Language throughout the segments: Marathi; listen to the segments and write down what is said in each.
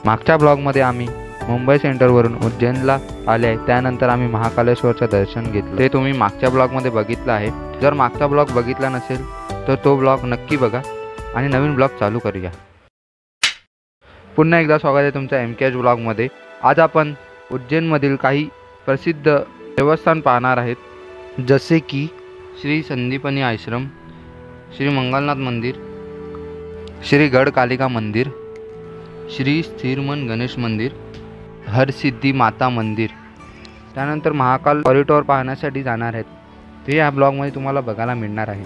मागच्या ब्लॉगमध्ये आम्ही मुंबई सेंटरवरून उज्जैनला आले आहे, त्यानंतर आम्ही महाकालेश्वरचं दर्शन घेतलं। ते तुम्ही मागच्या ब्लॉगमध्ये बघितलं आहे। जर मागचा ब्लॉग बघितला नसेल तर तो ब्लॉग नक्की बघा आणि नवीन ब्लॉग चालू करूया। पुन्हा एकदा स्वागत आहे तुमचं MKH ब्लॉगमध्ये। आज आपण उज्जैनमधील काही प्रसिद्ध देवस्थान पाहणार आहेत, जसे की श्री संदीपनी आश्रम, श्री मंगलनाथ मंदिर, श्री गढ़कालिका मंदिर, श्री स्थिरमन गणेश मंदिर, हरसिद्धि माता मंदिर। त्यानंतर महाकाल कॉरिडॉर पाहण्यासाठी जाणार आहेत, ते या ब्लॉगमध्ये तुम्हाला बघायला मिळणार आहे।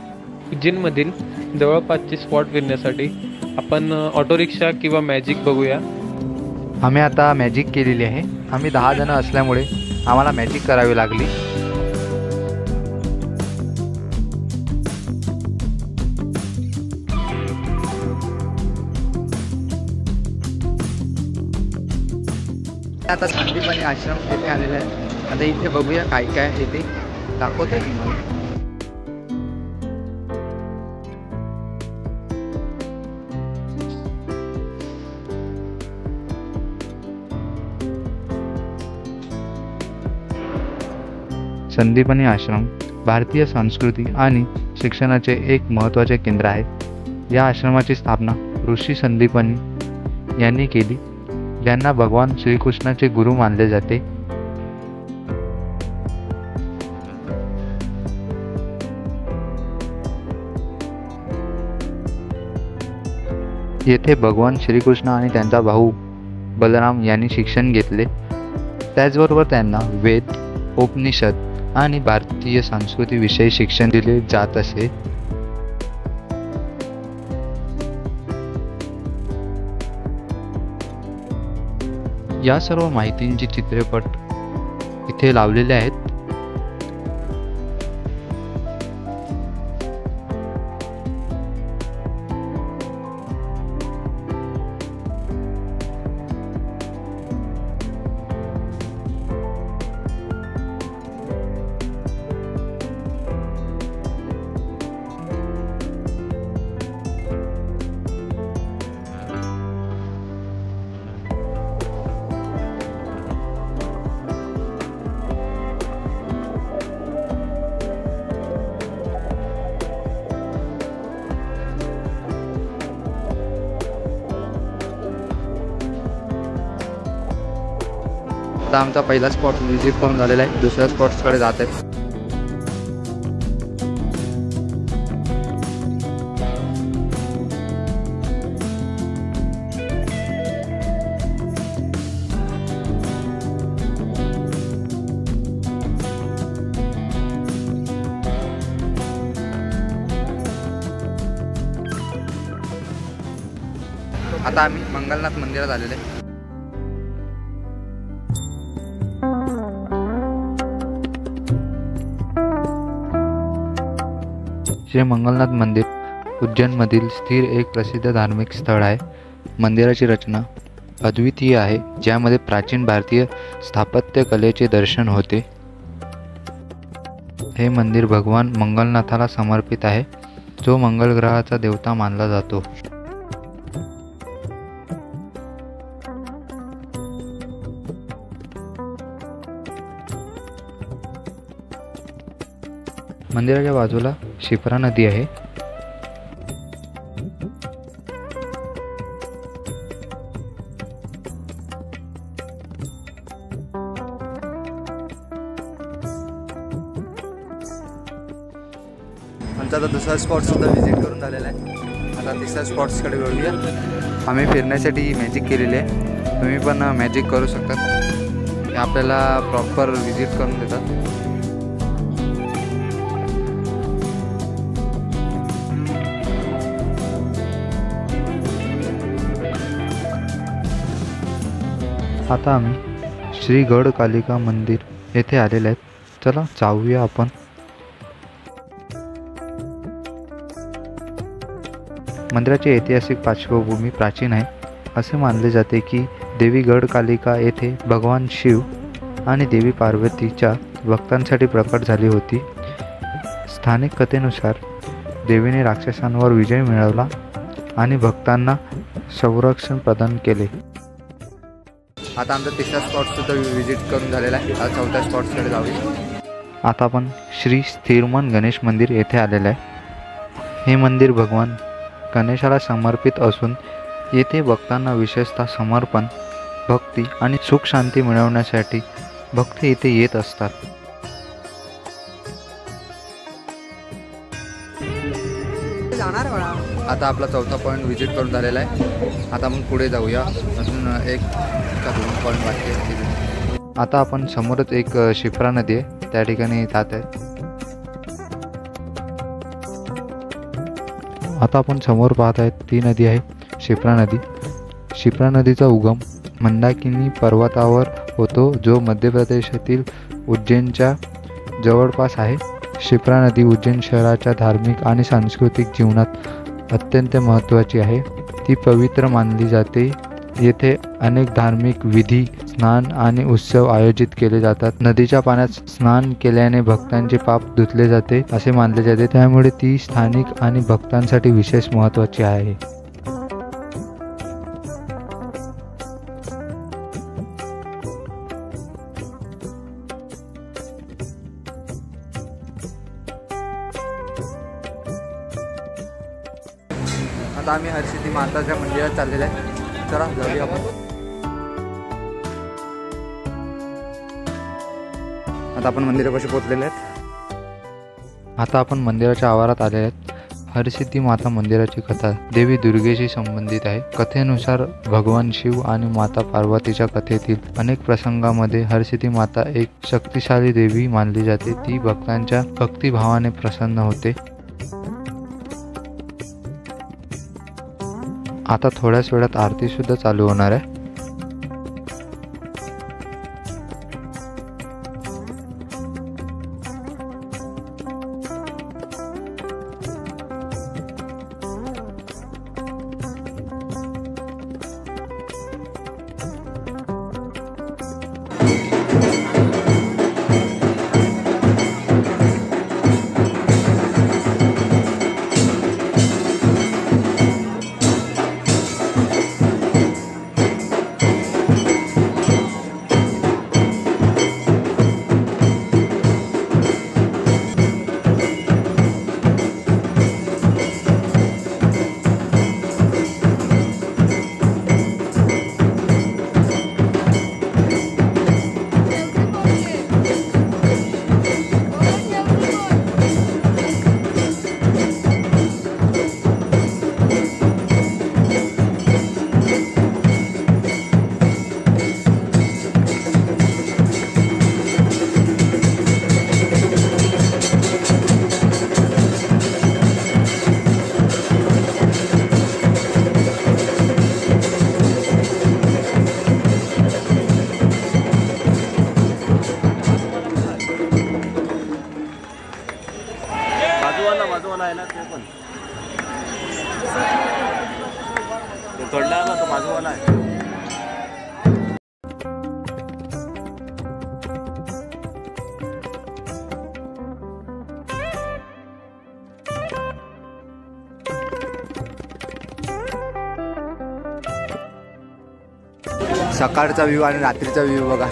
उज्जैनमधील जवळपासचे स्पॉट फिरण्यासाठी आपण ऑटो रिक्षा किंवा मॅजिक बघूया। आम्ही आता मॅजिक केलेली आहे। आम्ही 10 जण असल्यामुळे आम्हाला मॅजिक करावी लागली। आता संदीपनी आश्रम येथे आलेला आहे। आता इथे बघूया काय काय आहे ते दाखवते तुम्हाला। संदीपनी आश्रम भारतीय संस्कृती आणि शिक्षणाचे एक महत्त्वाचे केंद्र आहे। या आश्रमाची स्थापना ऋषी संदीपनी यांनी केली, ज्यांना भगवान श्रीकृष्णाचे गुरु मानले जाते। येथे भगवान श्रीकृष्ण आणि त्यांचा भाऊ बलराम यांनी शिक्षण घेतले। त्याचबरोबर त्यांना वेद, उपनिषद आणि भारतीय संस्कृतीविषयी शिक्षण दिले जात असे। या सर्व माहितींचे चित्रपट इथे लावलेले आहेत। आता आमचा पहिला स्पॉट विजिट करून झालेला आहे, दुसऱ्या स्पॉट्सकडे जात आहेत। आता आम्ही मंगलनाथ मंदिरात आलेले आहे। श्री मंगलनाथ मंदिर उज्जैनमधील स्थिर एक प्रसिद्ध धार्मिक स्थळ आहे। मंदिराची रचना अद्वितीय आहे, ज्यामध्ये प्राचीन भारतीय स्थापत्य कलेचे दर्शन होते। हे मंदिर भगवान मंगलनाथाला समर्पित आहे, जो मंगल ग्रहाचा देवता मानला जातो। मंदिराच्या बाजूला शिप्रा नदी आहे। आमचा आता दुसरा स्पॉट सुद्धा व्हिजिट करून झालेला आहे। आता तिसऱ्या स्पॉट्सकडे वळूया। आम्ही फिरण्यासाठी मॅजिक केलेली आहे, तुम्ही पण मॅजिक करू शकता। ते आपल्याला प्रॉपर व्हिजिट करून देतात। आता आम्ही श्री गढ़कालिका मंदिर येथे आलेले आहेत। चला जाऊया आपण। मंदिराची ऐतिहासिक पार्श्वभूमी प्राचीन आहे। असे मानले जाते की देवी गढ़कालिका येथे भगवान शिव आणि देवी पार्वतीच्या भक्तांसाठी प्रकट झाली होती। स्थानिक कथेनुसार देवीने राक्षसांवर विजय मिळवला आणि भक्तांना संरक्षण प्रदान केले। आता आमचा तिसरा स्पॉटसुद्धा व्हिजिट करून झालेला आहे. आता चौथ्या स्पॉट्सकडे जाऊया. आता आपण श्री स्थिरमन गणेश मंदिर येथे आलेलं आहे. हे मंदिर भगवान गणेशाला समर्पित असून येथे भक्तांना विशेषतः समर्पण, भक्ती आणि सुख शांती मिळवण्यासाठी भक्त येथे येत असतात. आता आपला चौथा पॉईंट व्हिजिट करून झालेला आहे. आता आपण पुढे जाऊया. अजून एक का 2 पॉईंट बाकी आहे. आता आपण समोरच एक शिप्रा नदी आहे, त्या ठिकाणी जात आहे. आता आपण समोर पाहत आहेत ती नदी आहे शिप्रा नदी. शिप्रा नदीचा उगम मंदाकिनी पर्वतावर होतो, जो मध्य प्रदेशातील उज्जैनच्या जवळपास आहे. शिप्रा नदी उज्जैन शहराच्या धार्मिक आणि सांस्कृतिक जीवनात अत्यंत महत्त्वाची आहे. ती पवित्र मानली जाते. येथे अनेक धार्मिक विधी, स्नान आणि उत्सव आयोजित केले जातात. नदीच्या पाण्यात स्नान केल्याने भक्तांचे पाप धुतले जाते असे मानले जाते, त्यामुळे ती स्थानिक आणि भक्तांसाठी विशेष महत्त्वाची आहे. आता आम्ही हरसिद्धी माताच्या मंदिरात चाललेलं आहे. चला जाऊया आपण. आता आपण मंदिरापाशी पोहोचलेले आहेत. आता आपण मंदिराच्या आवारात आलेले आहेत. हरसिद्धी माता मंदिराची कथा देवी दुर्गेशी संबंधित आहे. कथेनुसार भगवान शिव आणि माता पार्वतीच्या कथेतील अनेक प्रसंगामध्ये हरसिद्धी माता एक शक्तिशाली देवी मानली जाते. ती भक्तांच्या भक्तिभावाने प्रसन्न होते. आता थोड्याच वेळात आरती सुद्धा चालू होणार आहे. बाजूवाला आहे ना ते पण तोडला ना तो बाजूवाला आहे. सकाळचा व्ह्यू आणि रात्रीचा व्ह्यू बघा.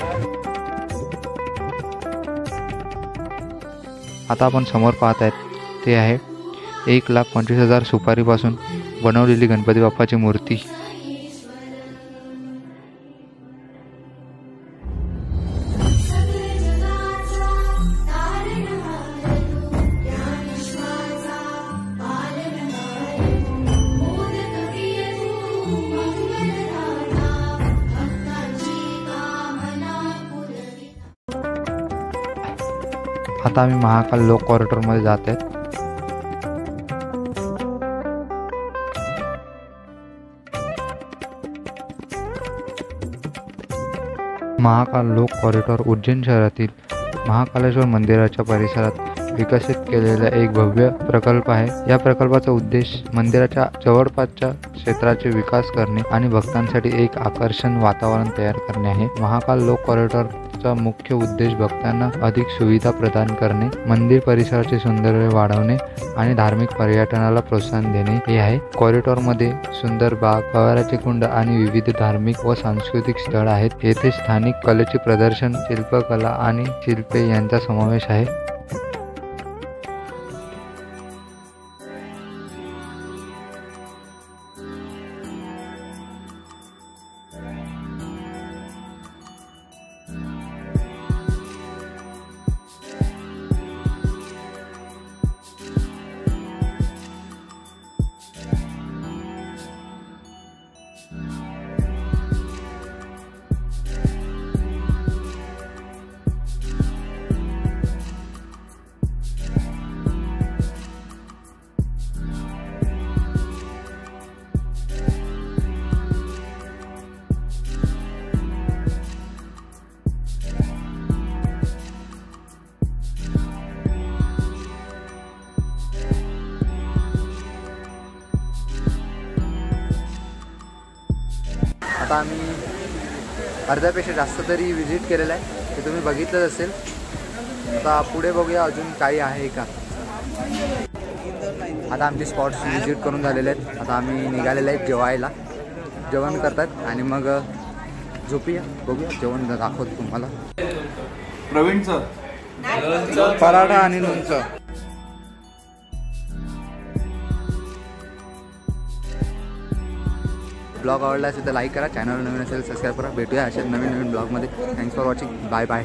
आता आपण समोर पाहत आहेत ते आहे 1,25,000 सुपारीपासून बनवलेली गणपती बाप्पाची मूर्ती. आता आम्ही महाकाल लोक कॉरिडॉरमध्ये जात आहेत. महाकाल लोक कॉरिडॉर उज्जैन शहरातील महाकालेश्वर मंदिराच्या परिसरात विकसित केलेला एक भव्य प्रकल्प आहे. या प्रकल्पाचा उद्देश मंदिराच्या जवळपासच्या क्षेत्राचे विकास करणे आणि भक्तांसाठी एक आकर्षण वातावरण तयार करणे आहे. महाकाल लोक कॉरिडॉर याचा मुख्य उद्देश भक्तांना अधिक सुविधा प्रदान करणे, मंदिर परिसराचे सौंदर्य वाढवणे आणि धार्मिक पर्यटनाला प्रोत्साहन देणे हे आहे. कॉरिडॉरमध्ये सुंदर बाग, फवाराचे कुंड आणि विविध धार्मिक व सांस्कृतिक स्थळ आहेत. येथे स्थानिक कलेचे प्रदर्शन, शिल्पकला आणि शिल्पे यांचा समावेश आहे. आता आम्ही अर्ध्यापेक्षा जास्त तरी विजिट केलेलं आहे, ते तुम्ही बघितलंच असेल. आता पुढे बघूया अजून काही आहे का. आता आमचे स्पॉट्स विजिट करून झालेले आहेत. आता आम्ही निघालेले आहेत जेवायला. जेवण करतात आणि मग झोपूया. बघूया, जेवण दाखवतो तुम्हाला. प्रवीणचं पराठा आणि लोणचं. ब्लॉग आवडला असेल तर लाईक करा, चॅनल नवीन असेल सबस्क्राईब करा. भेटूया अशाच नवीन ब्लॉगमध्ये. Thanks for watching. Bye bye.